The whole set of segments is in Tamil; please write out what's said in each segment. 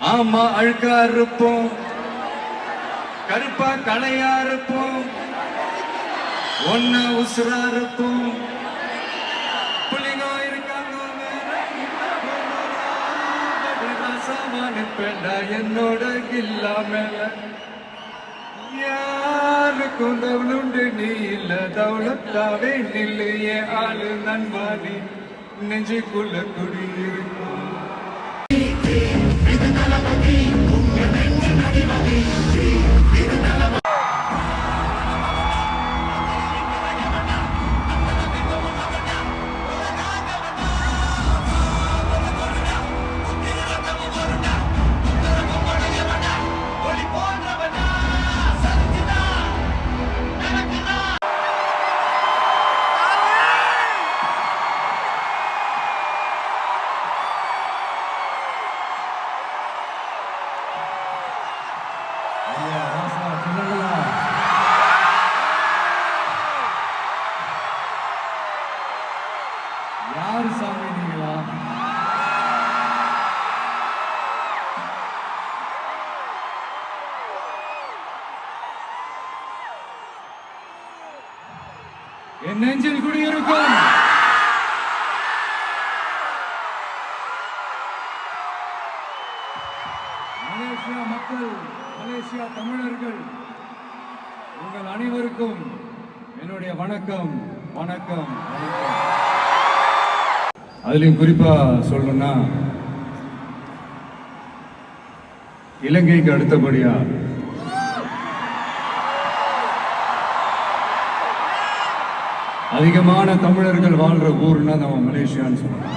ஆமா அழுக்கா இருப்போம், கருப்பா கலையா இருப்போம், ஒன்னா உசுரா இருப்போம். புள்ளிங்க இருக்காங்க என்னோட இல்லாம யாருக்கும் தவளுண்டு நீ இல்ல தவளத்தாவே நில்லையே ஆளு நண்பாடி நெஞ்சுக்குள்ள குடியிருக்கும். யாரு சாமி நீங்களா? என் நெஞ்சில் குடியிருக்கும் மலேசியா மக்கள், மலேசியா தமிழர்கள், உங்கள் அனைவருக்கும் என்னுடைய வணக்கம் வணக்கம் வணக்கம். அதுலயும் குறிப்பா சொல்லணும்னா, இலங்கைக்கு அடுத்தபடியா அதிகமான தமிழர்கள் வாழ்ற ஊர்னா நம்ம மலேசியான்னு சொல்லலாம்.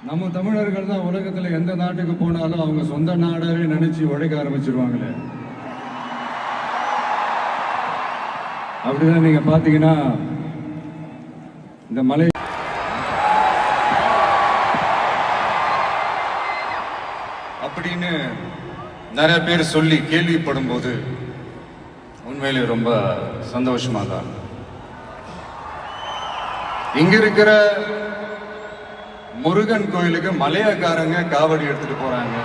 நம்ம தமிழர்கள் தான் உலகத்துல எந்த நாட்டுக்கு போனாலும் அவங்க சொந்த நாடாவே நினைச்சு உழைக்க ஆரம்பிச்சிருவாங்களே. அப்படிதான் நீங்க பாத்தீங்கன்னா இந்த மலை அப்படின்னு நிறைய பேர் சொல்லி கேள்விப்படும் போது உண்மையிலே ரொம்ப சந்தோஷமா தான். இங்க இருக்கிற முருகன் கோயிலுக்கு மலையாக்காரங்க காவடி எடுத்துட்டு போறாங்க.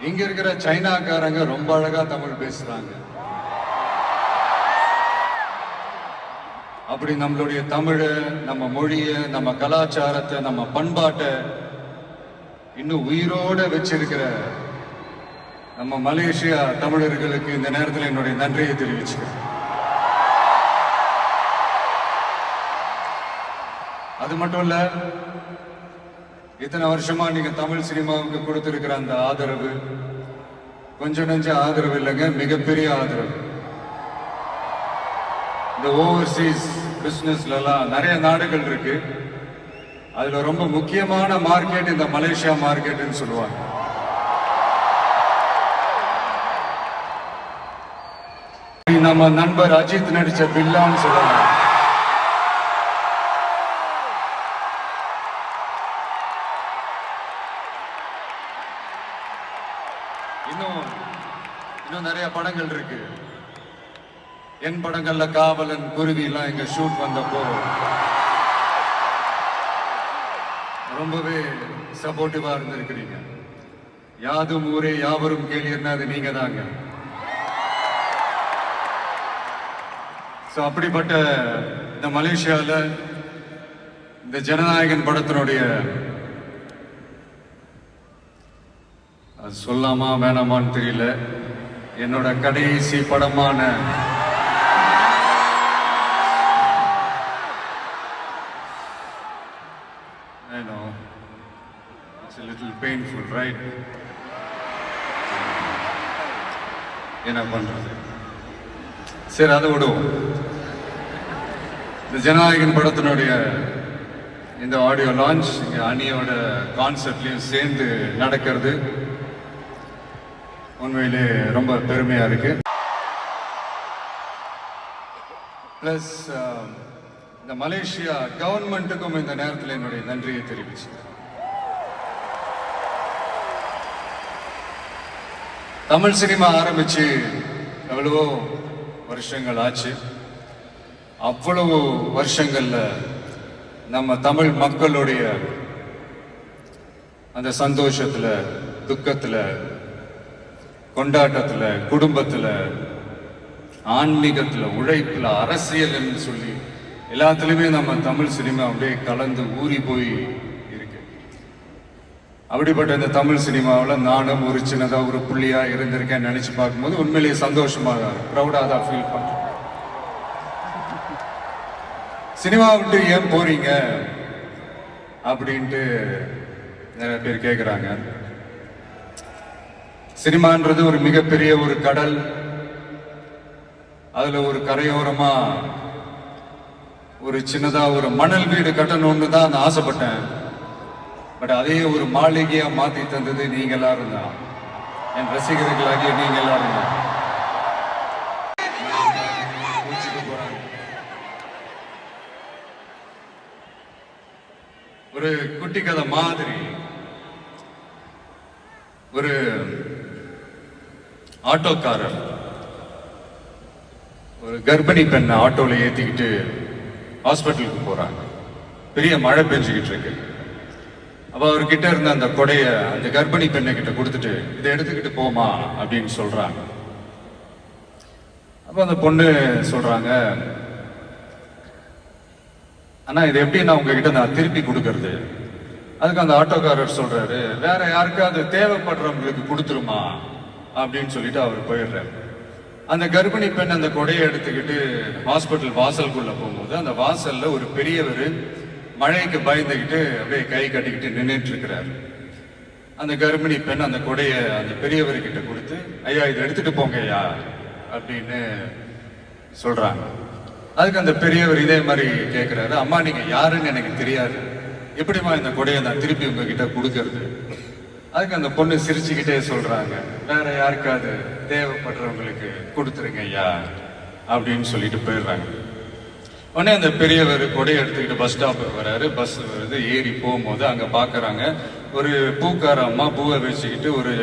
இங்க இருக்கிற சைனாக்காரங்க ரொம்ப அழகா தமிழ் பேசுறாங்க. அப்படி நம்மளுடைய தமிழ, நம்ம மொழிய, நம்ம கலாச்சாரத்தை, நம்ம பண்பாட்டை இன்னும் உயிரோட வச்சிருக்கிற நம்ம மலேசியா தமிழர்களுக்கு இந்த நேரத்தில் என்னுடைய நன்றியை தெரிவிச்சுக்கிறேன். அது மட்டும் இல்ல, இத்தனை வருஷமா நீங்க தமிழ் சினிமாவுக்கு கொடுத்திருக்கிற அந்த ஆதரவு கொஞ்சம் நெஞ்ச ஆதரவு இல்லைங்க, மிகப்பெரிய ஆதரவு. இந்த ஓவர்சீஸ் பிசினஸ்ல எல்லாம் நிறைய நாடுகள் இருக்கு. அதுல ரொம்ப முக்கியமான மார்க்கெட் இந்த மலேசியா மார்க்கெட்னு சொல்லுவாங்க. நம்ம நண்பர் அஜித் நடிச்ச பில்லான்னு சொல்லலாம். இன்னும் நிறைய படங்கள் இருக்கு. என் படங்கள்ல காவலன், குருவி எல்லாம் எங்க ஷூட் வந்தப்போ ரொம்பவே சப்போர்ட்டிவா இருந்திருக்கிறீங்க. யாதும் ஊரே யாவரும் கேளீர்னா அது நீங்க தாங்க. அப்படிப்பட்ட இந்த மலேசியால இந்த ஜனநாயகன் படத்தினுடைய அது சொல்லாமா வேணாமான்னு தெரியல, என்னோட கடைசி படமான I know it's a little painful, right? என்ன பண்றது, சரி அதை விடுவோம். இந்த ஜனநாயகன் படத்தினுடைய இந்த ஆடியோ லான்ச் இங்க அணியோட கான்சர்ட்லயும் சேர்ந்து நடக்கிறது உண்மையிலே ரொம்ப பெருமையா இருக்கு. பிளஸ் இந்த மலேசியா கவர்மெண்ட்டுக்கும் இந்த நேரத்தில் என்னுடைய நன்றியை தெரிவிச்சு. தமிழ் சினிமா ஆரம்பிச்சு எவ்வளவோ வருஷங்கள் ஆச்சு. அவ்வளவு வருஷங்கள்ல நம்ம தமிழ் மக்களுடைய அந்த சந்தோஷத்துல, துக்கத்துல, கொண்டாட்டத்துல, குடும்பத்துல, ஆன்மீகத்துல, உழைப்புல, அரசியல்னு சொல்லி எல்லாத்துலயுமே நம்ம தமிழ் சினிமா அப்படியே கலந்து ஊறி போய் இருக்கு. அப்படிப்பட்ட இந்த தமிழ் சினிமாவில் நானும் ஒரு சின்னதா ஒரு புள்ளியா இருந்திருக்கேன் நினைச்சு பார்க்கும்போது உண்மையிலேயே சந்தோஷமாக ப்ரௌடா தான் ஃபீல் பண்றேன். சினிமா விட்டு ஏன் போறீங்க அப்படின்ட்டு நிறைய பேர் கேட்குறாங்க. சினிமான்றது ஒரு மிகப்பெரிய ஒரு கடல். அதுல ஒரு கரையோரமா ஒரு சின்னதா ஒரு மணல் வீடு கட்டணும்னு தான் நான் ஆசைப்பட்டேன். பட் அதே ஒரு மாளிகையா மாத்தி தந்தது நீங்க எல்லாரும் தான், என் ரசிகர்களாகிய நீங்க எல்லாரும் தான். ஒரு குட்டி கதை மாதிரி ஒரு ஆட்டோக்காரர் ஒரு கர்ப்பிணி பெண்ணை ஆட்டோல ஏத்திக்கிட்டு ஹாஸ்பிட்டலுக்கு போறாங்க. பெரிய மழை பெஞ்சுக்கிட்டு இருக்கு. அப்ப அவர்கிட்ட இருந்த அந்த கொடைய அந்த கர்ப்பிணி பெண்ணை கிட்ட கொடுத்துட்டு இதை எடுத்துக்கிட்டு போமா அப்படின்னு சொல்றாங்க. அப்ப அந்த பொண்ணு சொல்றாங்க, ஆனா இது எப்படி நான் உங்ககிட்ட நான் திருப்பி கொடுக்கறது? அதுக்கு அந்த ஆட்டோக்காரர் சொல்றாரு, வேற யாருக்காவது தேவைப்படுறவங்களுக்கு கொடுத்துருமா அப்படின்னு சொல்லிட்டு அவர் போயிடுறாரு. அந்த கர்ப்பிணி பெண் அந்த கொடையை எடுத்துக்கிட்டு ஹாஸ்பிட்டல் வாசலுக்குள்ள போகும்போது அந்த வாசல்ல ஒரு பெரியவர் மழைக்கு பயந்துகிட்டு அப்படியே கை கட்டிக்கிட்டு நின்றுட்டு இருக்கிறாரு. அந்த கர்ப்பிணி பெண் அந்த கொடையை அந்த பெரியவர்கிட்ட கொடுத்து, ஐயா இதை எடுத்துட்டு போங்க ஐயா அப்படின்னு சொல்றாங்க. அதுக்கு அந்த பெரியவர் இதே மாதிரி கேட்கிறாரு, அம்மா நீங்க யாருன்னு எனக்கு தெரியாது, எப்படிமா இந்த கொடையை நான் திருப்பி உங்ககிட்ட கொடுக்கறது? அதுக்கு அந்த பொண்ணு சிரிச்சுக்கிட்டே சொல்றாங்க, வேற யாருக்காவது தேவைப்படுறவங்களுக்கு கொடுத்துருங்க ஐயா அப்படின்னு சொல்லிட்டு போயிடுறாங்க. உடனே அந்த பெரியவர் கொடையை எடுத்துக்கிட்டு பஸ் ஸ்டாப்புக்கு வராரு. பஸ் வருது, ஏறி போகும்போது அங்க பாக்குறாங்க ஒரு பூக்கார அம்மா பூவை வச்சுக்கிட்டு ஒரு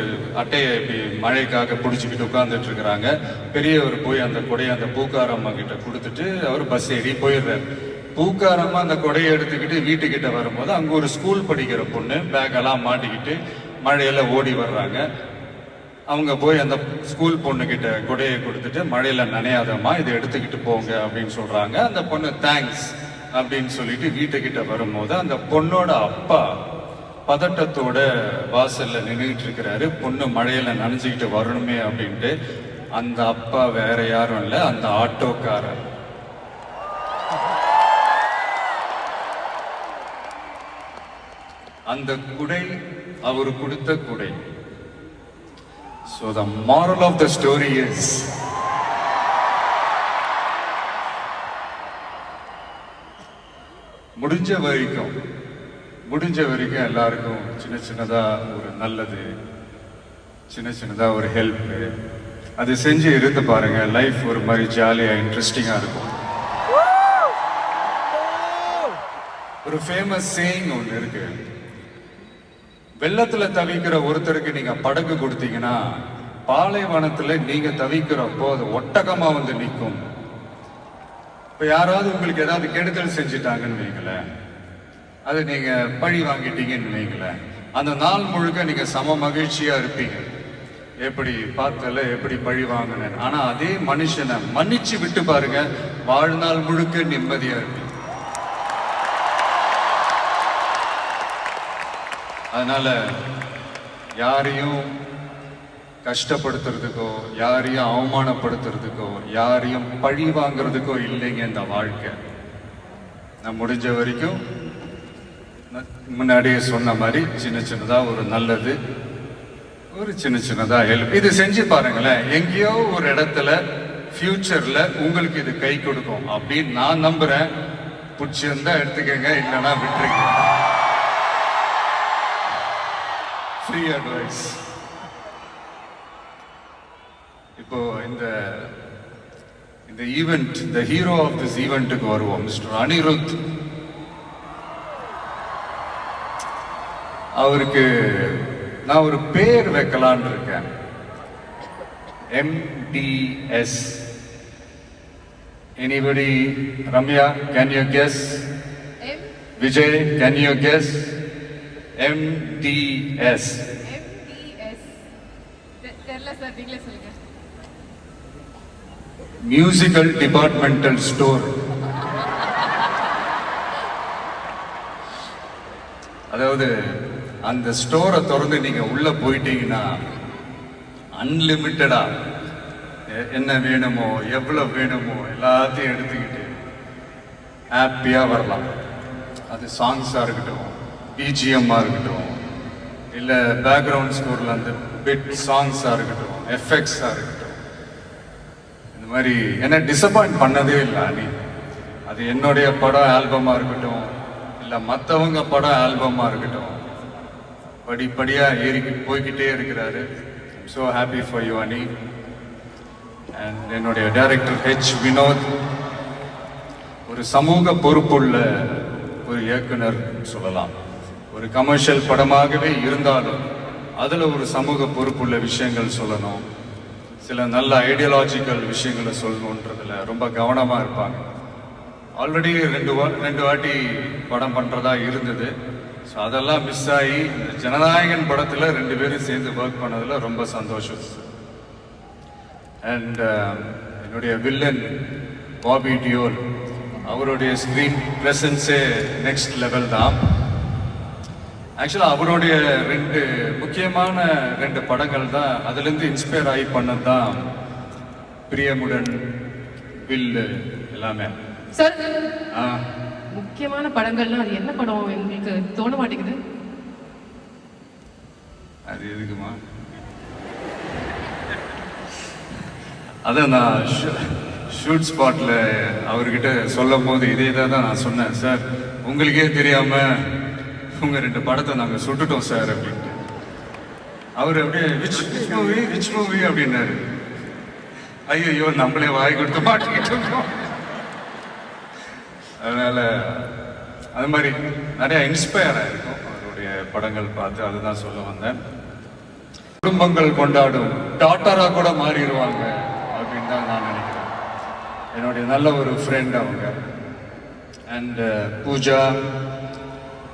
அட்டையை இப்படி மழைக்காக பிடிச்சிக்கிட்டு உட்கார்ந்துட்டு இருக்கிறாங்க. பெரியவர் போய் அந்த கொடையை அந்த பூக்கார அம்மா கிட்ட கொடுத்துட்டு அவர் பஸ் ஏறி போயிடுறாரு. பூக்காரம்மா அந்த கொடையை எடுத்துக்கிட்டு வீட்டுக்கிட்ட வரும்போது அங்க ஒரு ஸ்கூல் படிக்கிற பொண்ணு பேக்கெல்லாம் மாட்டிக்கிட்டு மழையில ஓடி வர்றாங்க. அவங்க போய் அந்த ஸ்கூல் பொண்ணு கிட்ட கொடையை கொடுத்துட்டு மழையில நனையாதம்மா இதை எடுத்துக்கிட்டு போங்க அப்படின்னு சொல்றாங்க. அந்த பொண்ணு தேங்க்ஸ் அப்படின்னு சொல்லிட்டு வீட்டுக்கிட்ட வரும்போது அந்த பொண்ணோட அப்பா பதட்டத்தோட வாசல்ல நின்றுட்டு இருக்கிறாரு. பொண்ணு மழையில நனைஞ்சுக்கிட்டு வரணுமே அப்படின்ட்டு. அந்த அப்பா வேற யாரும் இல்ல, அந்த ஆட்டோக்காரர். அந்த குடை அவர் கொடுத்த குடை. So the moral of the story is முடிஞ்ச வரைக்கும் எல்லாருக்கும் சின்ன சின்னதா ஒரு நல்லது, சின்ன சின்னதா ஒரு ஹெல்ப் அது செஞ்சு இருந்து பாருங்க. லைஃப் ஒரு மாதிரி ஜாலியா இன்ட்ரெஸ்டிங்கா இருக்கும். ஒரு ஃபேமஸ் சேயிங் ஒன்று இருக்கு, வெள்ளத்துல தவிக்கிற ஒருத்தருக்கு நீங்க படகு கொடுத்தீங்கன்னா பாலைவனத்துல நீங்க தவிக்கிறப்போ அது ஒட்டகமா வந்து நிற்கும். இப்ப யாராவது உங்களுக்கு ஏதாவது கெடுதல் செஞ்சுட்டாங்கன்னு வைங்களேன், அது நீங்க பழி வாங்கிட்டீங்கன்னு வைங்களேன், அந்த நாள் முழுக்க நீங்க சம மகிழ்ச்சியா இருப்பீங்க. எப்படி பார்த்தல எப்படி பழி வாங்கினேன். ஆனா அதே மனுஷனை மன்னிச்சு விட்டு பாருங்க, வாழ்நாள் முழுக்க நிம்மதியா இருப்பீங்க. அதனால யாரையும் கஷ்டப்படுத்துறதுக்கோ, யாரையும் அவமானப்படுத்துறதுக்கோ, யாரையும் பழி வாங்குறதுக்கோ இல்லைங்க இந்த வாழ்க்கை. நான் முடிஞ்ச வரைக்கும் முன்னாடியே சொன்ன மாதிரி சின்ன சின்னதா ஒரு நல்லது, ஒரு சின்ன சின்னதா ஹெல்ப் இது செஞ்சு பாருங்களேன். எங்கேயோ ஒரு இடத்துல ஃபியூச்சர்ல உங்களுக்கு இது கை கொடுக்கும் அப்படின்னு நான் நம்புறேன். பிடிச்சிருந்தா எடுத்துக்கங்க, இல்லைன்னா விட்டுருங்க. Free advice. இப்போ இந்த ஈவெண்ட், இந்த ஹீரோ ஆஃப் திஸ் ஈவெண்ட்டுக்கு வருவோம், மிஸ்டர் அனிருத். அவருக்கு நான் ஒரு பேர் வைக்கலான் இருக்கேன். MDS. Anybody? Ramya, can you guess? M Vijay, can you guess? MDS. MDS. தெரியல சார், நீங்களே சொல்லுங்க. Musical Departmental Store. அதாவது அந்த ஸ்டோரை திறந்து நீங்க உள்ள போயிட்டீங்கன்னா அன்லிமிட்டடா என்ன வேணுமோ எவ்வளவு வேணுமோ எல்லாத்தையும் எடுத்துக்கிட்டு ஹாப்பியா வரலாம். அது சாங்ஸா இருக்கட்டும், பிஜிஎம்மா இருக்கட்டும், இல்ல பேக்ரவுண்ட் ஸ்கோர்ல அந்த பிட் சாங்ஸா இருக்கட்டும், எஃபெக்ட்ஸா இருக்கட்டும், இந்த மாதிரி என்ன டிசப்பாயிண்ட் பண்ணதே இல்லை அனி. அது என்னுடைய படம் ஆல்பமா இருக்கட்டும், இல்ல மற்றவங்க படம் ஆல்பமா இருக்கட்டும், படிப்படியா ஏறி போய்கிட்டே இருக்கிறாரு. ஸோ ஹாப்பி ஃபார் யூ அனி. அண்ட் என்னுடைய டைரக்டர் H. வினோத் ஒரு சமூக பொறுப்புள்ள ஒரு இயக்குனர் சொல்லலாம். ஒரு கமர்ஷியல் படமாகவே இருந்தாலும் அதுல ஒரு சமூக பொறுப்புள்ள விஷயங்கள் சொல்லணும், சில நல்ல ஐடியாலஜிக்கல் விஷயங்களை சொல்லணுன்றதுல ரொம்ப கவனமா இருப்பாங்க. ஆல்ரெடி ரெண்டு வாட்டி படம் பண்றதா இருந்தது. ஸோ அதெல்லாம் மிஸ் ஆகி இந்த ஜனநாயகன் படத்துல 2 பேரும் சேர்ந்து ஒர்க் பண்ணதுல ரொம்ப சந்தோஷம். அண்ட் என்னுடைய வில்லன் பாபி டியோல், அவருடைய ஸ்கிரீன் பிரசன்ஸே நெக்ஸ்ட் லெவல் தான். ஆக்சுவலா அவருடைய 2 முக்கியமான 2 படங்கள் தான் அதுலேருந்து இன்ஸ்பயர் ஆகி பண்ணது தான் பிரியமுடன், வில்லு எல்லாமே. சார், முக்கியமான படங்கள்னா அது என்ன படம் உங்களுக்கு தோண மாட்டேங்குது? அது எதுக்குமா? அதான் நான் ஷூட் ஸ்பாட்ல அவர்கிட்ட சொல்லும் போது இதே தான் நான் சொன்னேன். சார், உங்களுக்கே தெரியாம உங்க 2 படத்தை நாங்க சுட்டுட்டோம் சார் அப்படின்ட்டு. அவர் அப்படியே விச் மூவி அப்படின்னாரு. ஐயோ, நம்மளே வாய் கொடுத்து மாட்டிக்கிட்டோம். அதனால அது மாதிரி நிறைய இன்ஸ்பயர் ஆயிருக்கும் அவருடைய படங்கள் பார்த்து. அதுதான் சொல்ல வந்தேன். குடும்பங்கள் கொண்டாடும் டாட்டரா கூட மாறிடுவாங்க அப்படின்னு தான் நான் நினைக்கிறேன். என்னுடைய நல்ல ஒரு ஃப்ரெண்ட் அவங்க. அண்ட் பூஜா,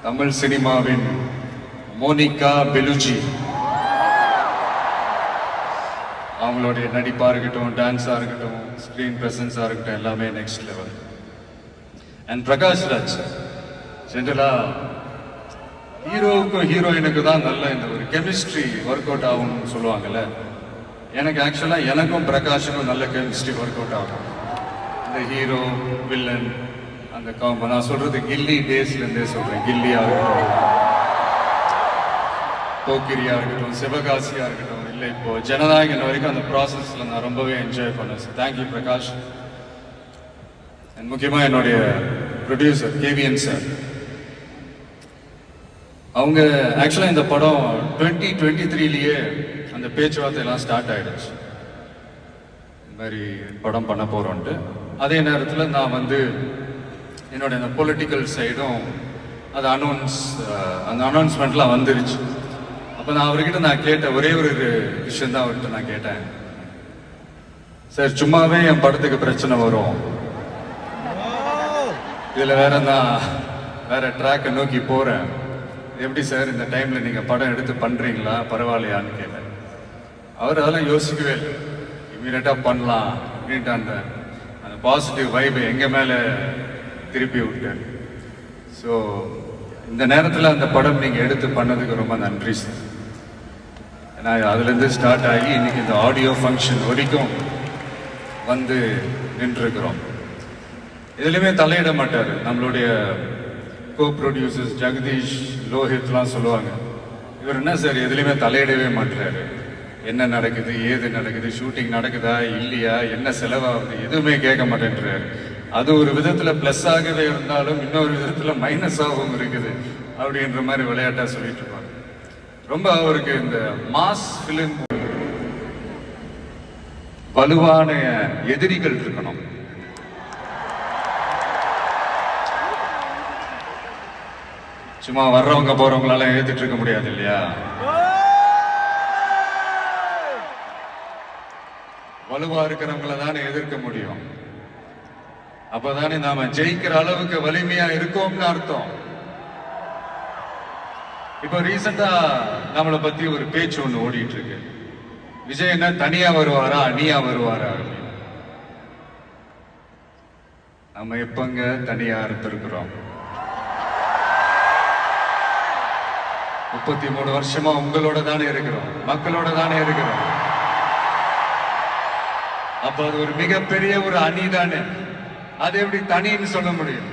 தமிழ் சினிமாவின் மோனிகா பெலுஜி, அவங்களுடைய நடிப்பா இருக்கட்டும், டான்ஸா இருக்கட்டும், ஸ்கிரீன் பிரசன்ஸா இருக்கட்டும், எல்லாமே next level. And Prakash Raj, ஜென்ரலா ஹீரோவுக்கும் ஹீரோயினுக்கு தான் நல்ல இந்த ஒரு கெமிஸ்ட்ரி ஒர்க் அவுட் ஆகும்னு சொல்லுவாங்கல்ல. எனக்கு ஆக்சுவலா எனக்கும் பிரகாஷுக்கும் நல்ல கெமிஸ்ட்ரி ஒர்க் அவுட் ஆகும். இந்த ஹீரோ வில்லன் அந்த காம்போ நான் சொல்றது கில்லி டேஸ்ல இருந்தே சொல்றேன். கில்லியா இருக்கட்டும், போக்கிரியா இருக்கட்டும், சிவகாசியா இருக்கட்டும், இல்லை இப்போ ஜனநாயகன் வரைக்கும் அந்த ப்ராசஸ்ல நான் ரொம்பவே என்ஜாய் பண்ணேன். தேங்க்யூ பிரகாஷ். முக்கியமாக என்னுடைய ப்ரொடியூசர் KVN சார், அவங்க ஆக்சுவலாக இந்த படம் 2023லயே அந்த பேச்சுவார்த்தை எல்லாம் ஸ்டார்ட் ஆயிடுச்சு. இந்த மாதிரி படம் பண்ண போறோன்ட்டு. அதே நேரத்தில் நான் வந்து என்னோட இந்த பொலிட்டிக்கல் சைடும் அது அந்த அனௌன்ஸ்மெண்ட்லாம் வந்துருச்சு. அப்போ நான் அவர்கிட்ட நான் கேட்ட ஒரே ஒரு விஷயம் தான் அவர்கிட்ட நான் கேட்டேன். சார், சும்மாவே என் படத்துக்கு பிரச்சனை வரும், இதுல வேற ட்ராக்கை நோக்கி போறேன், எப்படி சார் இந்த டைம்ல நீங்க படம் எடுத்து பண்றீங்களா, பரவாயில்லையான்னு கேட்டேன். அவர் அதெல்லாம் யோசிக்கவே இல்லை, இமீடியட்டா பண்ணலாம் அப்படின்ட்டு அந்த பாசிட்டிவ் வைபை எங்க மேல திருப்பி விட்டார். ஸோ இந்த நேரத்தில் அந்த படம் நீங்க எடுத்து பண்ணதுக்கு ரொம்ப நன்றி சார். ஏன்னா அதுலேருந்து ஸ்டார்ட் ஆகி இன்னைக்கு இந்த ஆடியோ ஃபங்க்ஷன் வரைக்கும் வந்து நின்றுருக்கிறோம். எதுலையுமே தலையிட மாட்டார். நம்மளுடைய கோ ப்ரொடியூசர்ஸ் ஜெகதீஷ், லோஹித்லாம் சொல்லுவாங்க, இவர் என்ன சார் எதுலையுமே தலையிடவே மாட்டாரு, என்ன நடக்குது, ஏது நடக்குது, ஷூட்டிங் நடக்குதா இல்லையா, என்ன செலவாகுது, எதுவுமே கேட்க மாட்டேன்றாரு. அது ஒரு விதத்துல பிளஸ் ஆகவே இருந்தாலும் இன்னொரு விதத்துல மைனஸாகவும் இருக்குது அப்படின்ற மாதிரி விளையாட்டா சொல்லிட்டு இருப்பாங்க. ரொம்ப அவருக்கு இந்த மாஸ் பிலிம் வலுவான எதிரிகள் இருக்கணும். சும்மா வர்றவங்க போறவங்களால ஏத்துட்டு இருக்க முடியாது இல்லையா? வலுவா இருக்கிறவங்கள தானே எதிர்க்க முடியும். அப்பதானே நாம ஜெயிக்கிற அளவுக்கு வலிமையா இருக்கோம்னு அர்த்தம். இப்ப ரீசெண்டா நம்மளை பத்தி ஒரு பேச்சு ஒண்ணு ஓடிட்டு இருக்கு. விஜய் என்ன தனியா வருவாரா அணியா வருவாரா அப்படின்னு. நம்ம எப்பங்க தனியா இருந்திருக்கிறோம்? 33 வருஷமா உங்களோட தானே இருக்கிறோம், மக்களோட தானே இருக்கிறோம். அப்ப அது ஒரு மிகப்பெரிய ஒரு அணி தானே. அது எப்படி தனின்னு சொல்ல முடியும்?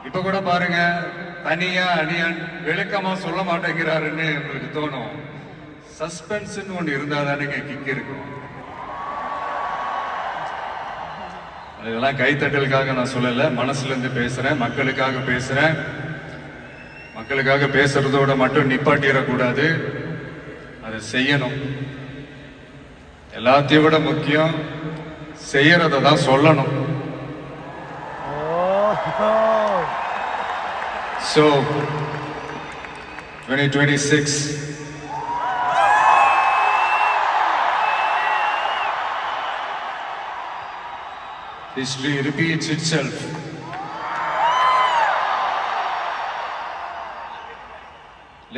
இப்ப கூட பாருங்க, தனியா அணியான் விளக்கமா சொல்ல மாட்டேங்கிறாருன்னு உங்களுக்கு தோணும். சஸ்பென்ஸ் ஒண்ணு இருந்தா தானே கிக் இருக்கும். இதெல்லாம் கைத்தட்டலுக்காக நான் சொல்லல, மனசுல இருந்து பேசுறேன், மக்களுக்காக பேசுறேன். மக்களுக்காக பேசுறதோட மட்டும் நிப்பாட்டிடக்கூடாது, அதை செய்யணும். எல்லாத்தையும் விட முக்கியம் செய்யறத தான் சொல்லணும். So 2026 history repeats itself.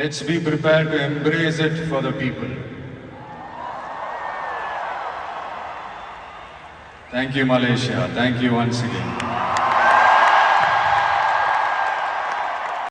Let's be prepared to embrace it for the people. Thank you, Malaysia. Thank you once again.